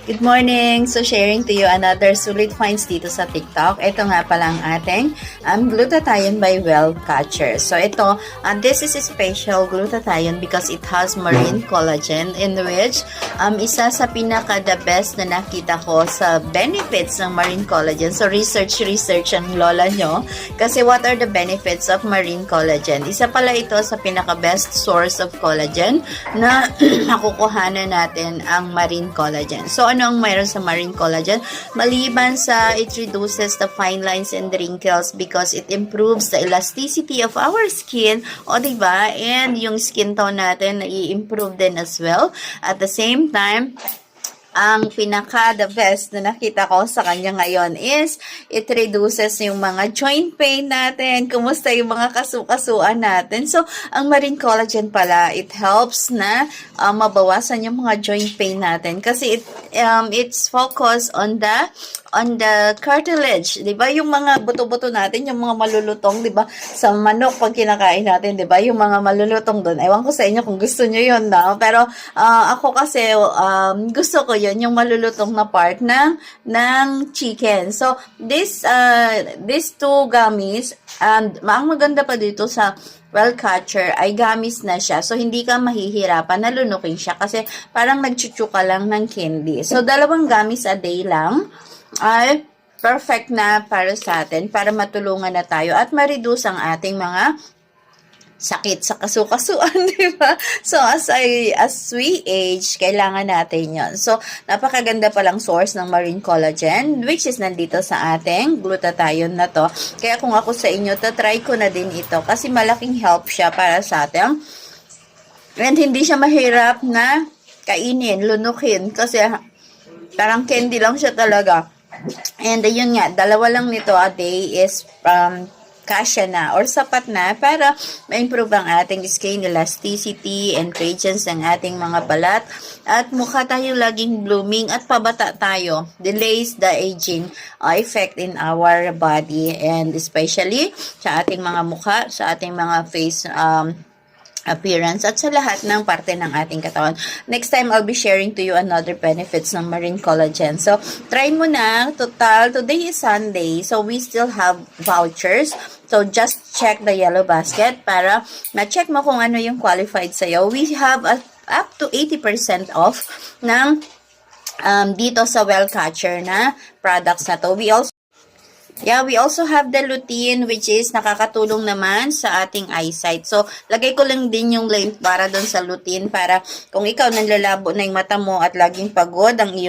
Good morning! So, sharing to you another sulit finds dito sa TikTok. Ito nga pala ang ating glutathione by Well Catcher. So, ito, this is a special glutathione because it has marine collagen in which isa sa pinaka-the best na nakita ko sa benefits ng marine collagen. So, research ang lola nyo. Kasi what are the benefits of marine collagen? Isa pala ito sa pinaka-best source of collagen na makukuhanan natin ang marine collagen. So, ano ang mayroon sa marine collagen? Maliban sa it reduces the fine lines and wrinkles because it improves the elasticity of our skin, o diba? And yung skin tone natin i-improve din as well. At the same time, ang pinaka-the best na nakita ko sa kanya ngayon is it reduces yung mga joint pain natin. Kumusta yung mga kasu-kasuan natin? So, ang marine collagen pala, it helps na mabawasan yung mga joint pain natin kasi it's focused on the cartilage, 'di ba? Yung mga buto-buto natin, yung mga malulutong, 'di ba? Sa manok pag kinakain natin, 'di ba? Yung mga malulutong doon. Ewan ko sa inyo kung gusto niyo 'yon, no? Pero ako kasi gusto ko 'yon, yung malulutong na part ng chicken. So, these two gummies, and ang maganda pa dito sa Well Catcher ay gamis na siya. So, hindi ka mahihirapan na lunukin siya kasi parang nagchuchu ka lang ng candy. So, 2 gamis a day lang ay perfect na para sa atin, para matulungan na tayo at ma-reduce ang ating mga sakit sa kasu-kasuan, di ba? So, as we age, kailangan natin yon. So, napakaganda palang source ng marine collagen, which is nandito sa ating glutathione na to. Kaya kung ako sa inyo, try ko na din ito kasi malaking help siya para sa atin. And hindi siya mahirap na kainin, lunukin, kasi parang candy lang siya talaga. And yun nga, 2 lang nito a day is kasya na or sapat na para ma-improve ang ating skin elasticity and radiance ng ating mga balat at mukha tayo laging blooming at pabata tayo. Delays the aging effect in our body and especially sa ating mga mukha, sa ating mga face appearance at sa lahat ng parte ng ating katawan. Next time, I'll be sharing to you another benefits ng marine collagen. So, try mo na. Total, today is Sunday. So, we still have vouchers. So, just check the yellow basket para ma-check mo kung ano yung qualified sa'yo. We have up to 80% off ng dito sa Well Catcher na products na to. We also have the lutein which is nakakatulong naman sa ating eyesight. So, lagay ko lang din yung link para doon sa lutein para kung ikaw nanlalabo na yung mata mo at laging pagod ang iyong